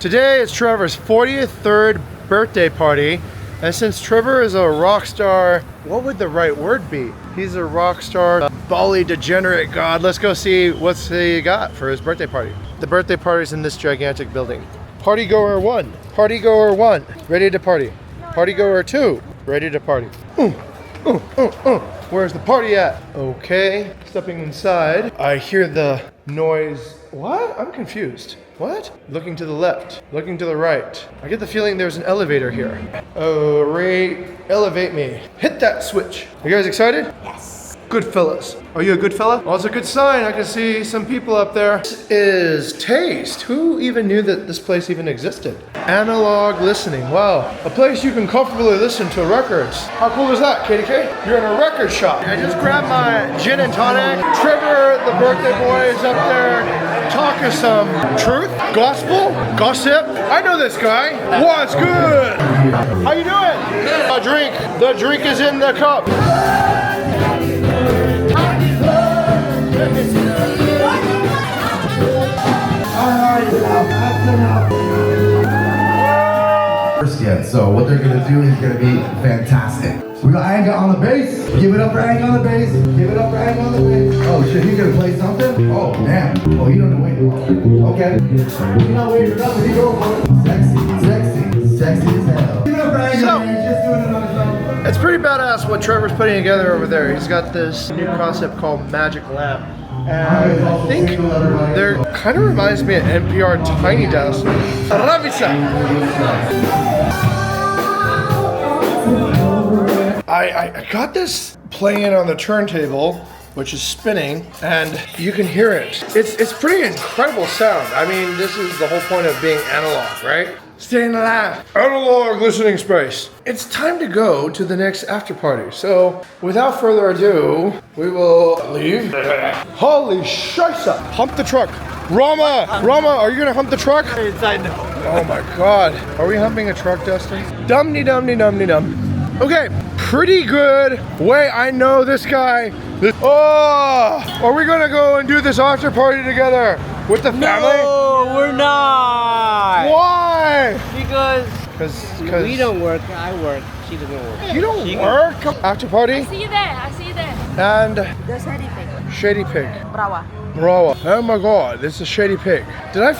Today is Trevor's 43rd birthday party, and since Trevor is a rock star, what would the right word be? He's a rock star, Bali degenerate god. Let's go see what's he got for his birthday party. The birthday party's in this gigantic building. Party goer 1, party goer 1, ready to party. Party goer 2, ready to party. Where's the party at? Okay, stepping inside. I hear the noise. What? I'm confused. What? Looking to the left, looking to the right. I get the feeling there's an elevator here. Oh, Ray, elevate me. Hit that switch. You guys excited? Yes. Good fellas. Are you a good fella? Well, it's a good sign. I can see some people up there. This is Taste. Who even knew that this place even existed? Analog listening. Wow. A place you can comfortably listen to records. How cool is that, KDK? You're in a record shop. I just grabbed my gin and tonic. Trevor, the birthday boy, is up there talking some truth, gospel, gossip. I know this guy. What's good? How you doing? A drink. The drink is in the cup. Yet, so what they're gonna do is gonna be fantastic. We got Anga on the bass. Give it up for Anga on the bass. Give it up for Anga on the bass. Oh shit, he's gonna play something? Oh damn. Oh, he don't wait. Okay. He's not waiting for nothing. He go for it. Sexy as hell. Give it up for Anga, man. Just doing it on his own. It's pretty badass what Trevor's putting together over there. He's got this new concept called Magic Lamp. And I think they're kind of reminds me of NPR Tiny Desk. I got this playing on the turntable, which is spinning, and you can hear it. It's pretty incredible sound. I mean, this is the whole point of being analog, right? Staying alive. Analog listening space. It's time to go to the next after party. So, without further ado, we will leave. Holy shisa! Hump the truck. Rama, are you gonna hump the truck? Inside. Oh my God. Are we humping a truck, Dustin? Dum-de-dum-de-dum-de-dum. Okay, pretty good. Wait, I know this guy. Oh, are we gonna go and do this after party together with the family? No, we're not. Why? Because we Because don't work. I work. She doesn't work. you don't work after party? I see you there. And The Shady Pig. Shady Pig. Brawa. Brawa. Oh my God, this is Shady Pig. Did I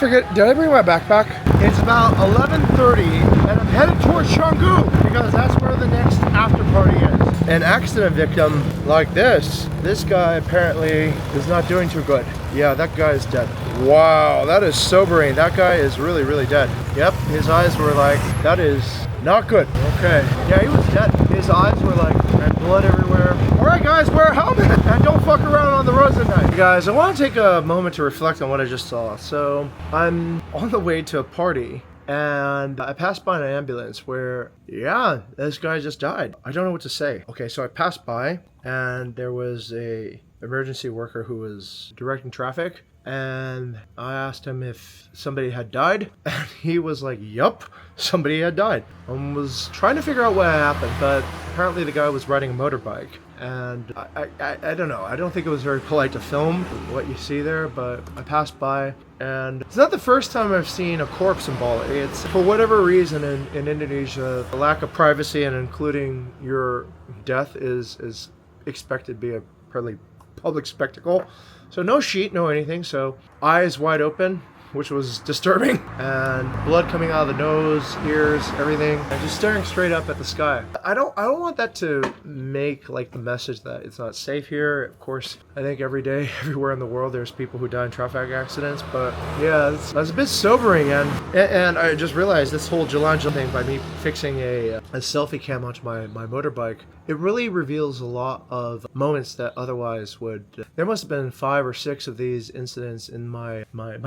bring my backpack? It's about 11:30 and I'm headed towards Canggu because that's where the next after party is. An accident victim like this guy apparently is not doing too good. Yeah, that guy is dead. Wow, that is sobering. That guy is really, really dead. Yep, his eyes were like, that is not good. Okay, yeah, he was dead. His eyes were like, and blood everywhere. All right, guys, wear a helmet and don't fuck around on the roads at night. Guys, I want to take a moment to reflect on what I just saw. So I'm on the way to a party and I passed by an ambulance where, yeah, this guy just died. I don't know what to say. Okay, so I passed by and there was a emergency worker who was directing traffic. And I asked him if somebody had died, and he was like, yup, somebody had died. I was trying to figure out what happened, but apparently the guy was riding a motorbike. And I don't know, I don't think it was very polite to film what you see there, but I passed by, and it's not the first time I've seen a corpse in Bali. It's, for whatever reason in Indonesia, the lack of privacy and including your death is expected to be a fairly public spectacle. So no sheet, no anything, so eyes wide open, which was disturbing, and blood coming out of the nose, ears, everything, and just staring straight up at the sky. I don't want that to make like the message that it's not safe here. Of course, I think every day, everywhere in the world, there's people who die in traffic accidents, but yeah, that's a bit sobering, and I just realized this whole Jalan thing by me fixing a selfie cam onto my motorbike, it really reveals a lot of moments that otherwise would. There must have been 5 or 6 of these incidents in my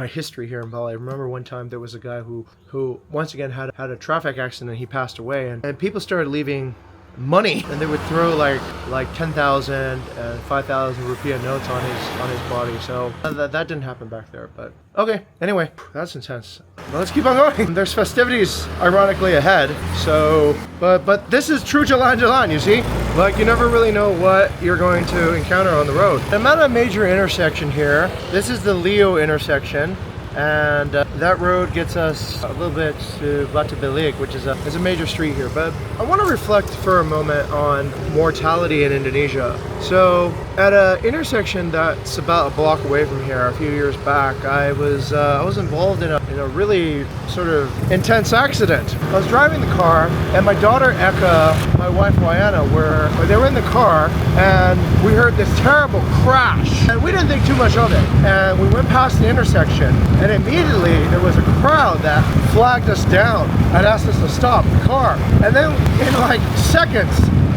history here in Bali. I remember one time there was a guy who once again had a traffic accident. He passed away, and people started leaving money, and they would throw like 10,000 and 5,000 rupiah notes on his body. So that didn't happen back there, but okay. Anyway, that's intense. Well, let's keep on going. There's festivities ironically ahead. So, but this is true Jalan, you see? Like, you never really know what you're going to encounter on the road. I'm at a major intersection here. This is the Leo intersection. and that road gets us a little bit to Batu Bilik, which is a major street here. But I want to reflect for a moment on mortality in Indonesia. So at an intersection that's about a block away from here, a few years back, I was involved in a really sort of intense accident. I was driving the car, and my daughter Eka, my wife Wayana, they were in the car, and we heard this terrible crash, and we didn't think too much of it. And we went past the intersection, and immediately there was a crowd that flagged us down and asked us to stop the car. And then in like seconds,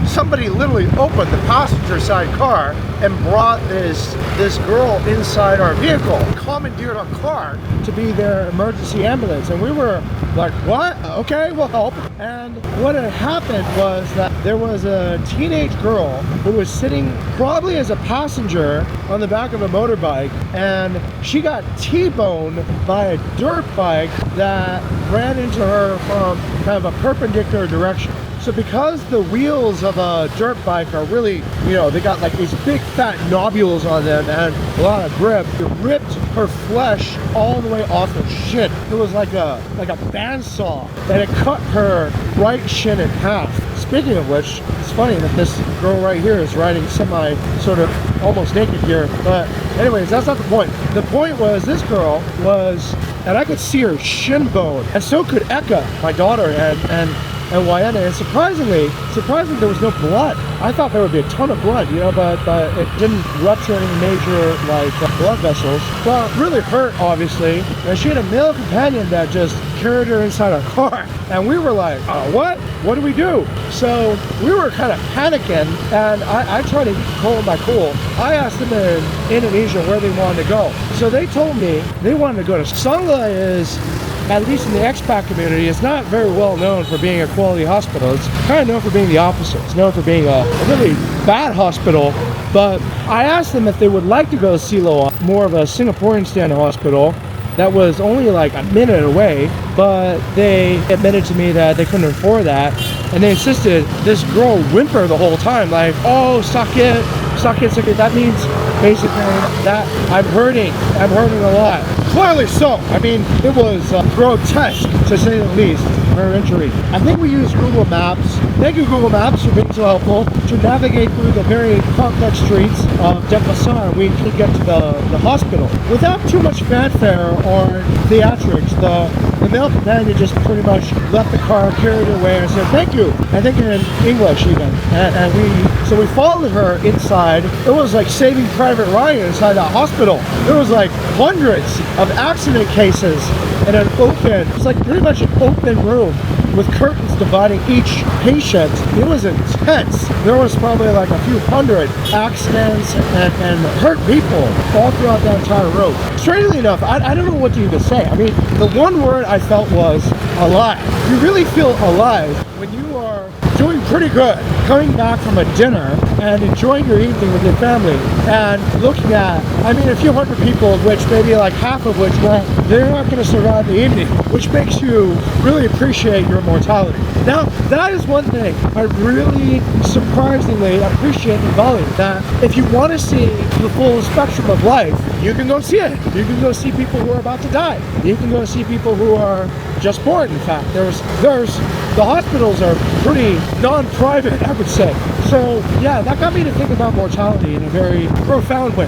somebody literally opened the passenger side car and brought this girl inside our vehicle, commandeered our car to be their emergency ambulance. And we were like, what? Okay, we'll help. And what had happened was that there was a teenage girl who was sitting probably as a passenger on the back of a motorbike, and she got T-boned by a dirt bike that ran into her from kind of a perpendicular direction. So because the wheels of a dirt bike are really, they got like these big fat nobules on them and a lot of grip, it ripped her flesh all the way off her shin. It was like a bandsaw, and it cut her right shin in half. Speaking of which, it's funny that this girl right here is riding semi sort of almost naked here. But anyways, that's not the point. The point was this girl was, and I could see her shin bone, and so could Eka, my daughter, and Wayana, and surprisingly there was no blood. I thought there would be a ton of blood, but it didn't rupture any major blood vessels. Well, it really hurt, obviously, and she had a male companion that just carried her inside our car, and we were like, what do we do? So we were kind of panicking, and I tried to hold my cool. I asked them in Indonesia where they wanted to go, so they told me they wanted to go to Sangla. Is, at least in the expat community, it's not very well known for being a quality hospital. It's kind of known for being the opposite. It's known for being a really bad hospital. But I asked them if they would like to go to Silo, more of a Singaporean standard hospital that was only like a minute away, but they admitted to me that they couldn't afford that, and they insisted. This girl whimpered the whole time, like, oh, sakit. That means basically that I'm hurting a lot. Clearly so. I mean, it was grotesque, to say the least, her injury. I think we used Google Maps. Thank you, Google Maps, for being so helpful to navigate through the very complex streets of Denpasar. We could get to the hospital without too much fanfare or theatrics. The male companion just pretty much left the car, carried her away, and said thank you. I think in English even. So we followed her inside. It was like Saving Private Ryan inside that hospital. There was like hundreds of accident cases in an open, it's like pretty much an open room with curtains dividing each patient. It was intense. There was probably like a few hundred accidents and hurt people all throughout that entire road. Strangely enough, I don't know what to even say. I mean, the one word I felt was alive. You really feel alive when you are doing pretty good, coming back from a dinner and enjoying your evening with your family, and looking at, a few hundred people, which maybe like half of which, well, they're not going to survive the evening, which makes you really appreciate your mortality. Now, that is one thing I really surprisingly appreciate in Bali, that if you want to see the full spectrum of life, you can go see it. You can go see people who are about to die. You can go see people who are just born, in fact. The hospitals are pretty non-private, I would say. So yeah, that got me to think about mortality in a very profound way.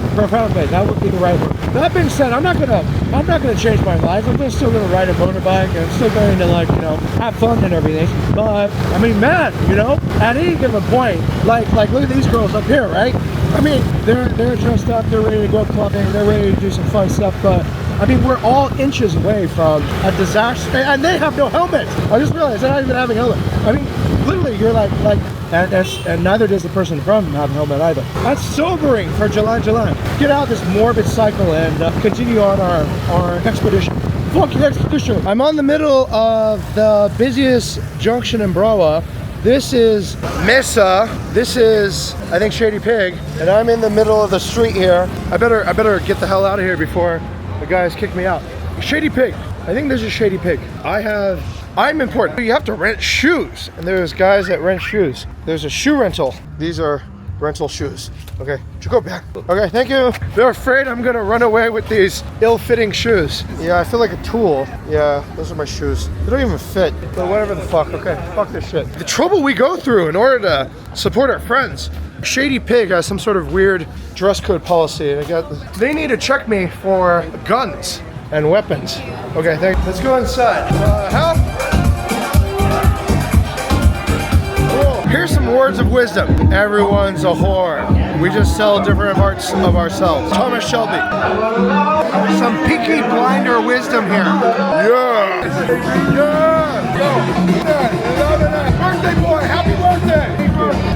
That would be the right word. That being said, I'm not gonna change my life. I'm still gonna ride a motorbike, and I'm still going to have fun and everything. But man, at any given point, like look at these girls up here, right? They're dressed up, they're ready to go clubbing, they're ready to do some fun stuff, but we're all inches away from a disaster, and they have no helmet. I just realized they're not even having a helmet. Literally, you're like, and neither does the person in front of them have a helmet either. That's sobering for July. Get out this morbid cycle and continue on our expedition. Fucking expedition. I'm on the middle of the busiest junction in Brawa. This is Mesa. This is, I think, Shady Pig, and I'm in the middle of the street here. I better get the hell out of here before the guys kick me out. Shady Pig. I think this is Shady Pig. I'm important. You have to rent shoes, and there's guys that rent shoes. There's a shoe rental. These are rental shoes. Okay, should go back. Okay, thank you. They're afraid I'm gonna run away with these ill-fitting shoes. Yeah, I feel like a tool. Yeah, those are my shoes. They don't even fit, but whatever the fuck. Okay, fuck this shit. The trouble we go through in order to support our friends. Shady Pig has some sort of weird dress code policy. They need to check me for guns and weapons. Okay, let's go inside. Help! Here's some words of wisdom. Everyone's a whore. We just sell different parts of ourselves. Thomas Shelby. Some Peaky Blinder wisdom here. Yeah. Birthday boy, happy birthday.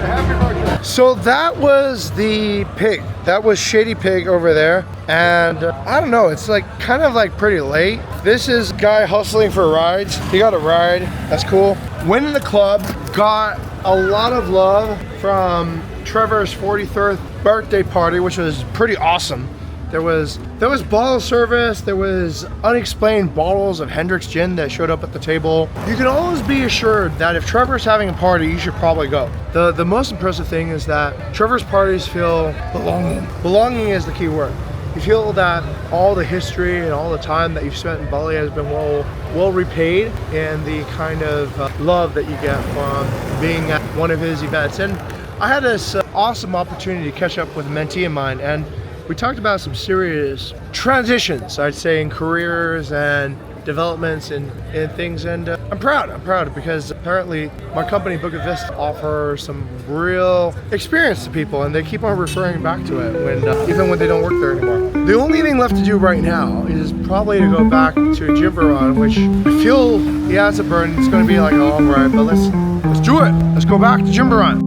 Happy birthday. So that was the pig. That was Shady Pig over there. And I don't know, it's like kind of like pretty late. This is guy hustling for rides. He got a ride, that's cool. Went in the club, got a lot of love from Trevor's 43rd birthday party, which was pretty awesome. There was bottle service, there was unexplained bottles of Hendrick's gin that showed up at the table. You can always be assured that if Trevor's having a party, you should probably go. The most impressive thing is that Trevor's parties feel belonging. Belonging is the key word. You feel that all the history and all the time that you've spent in Bali has been well repaid, and the kind of love that you get from being at one of his events. And I had this awesome opportunity to catch up with a mentee of mine, and we talked about some serious transitions, I'd say, in careers and developments and things, and I'm proud because apparently my company Book of Vista offers some real experience to people, and they keep on referring back to it even when they don't work there anymore. The only thing left to do right now is probably to go back to Jimbaran, which I feel, yeah, it's a burden. It's going to be like a long ride, but let's do it. Let's go back to Jimbaran.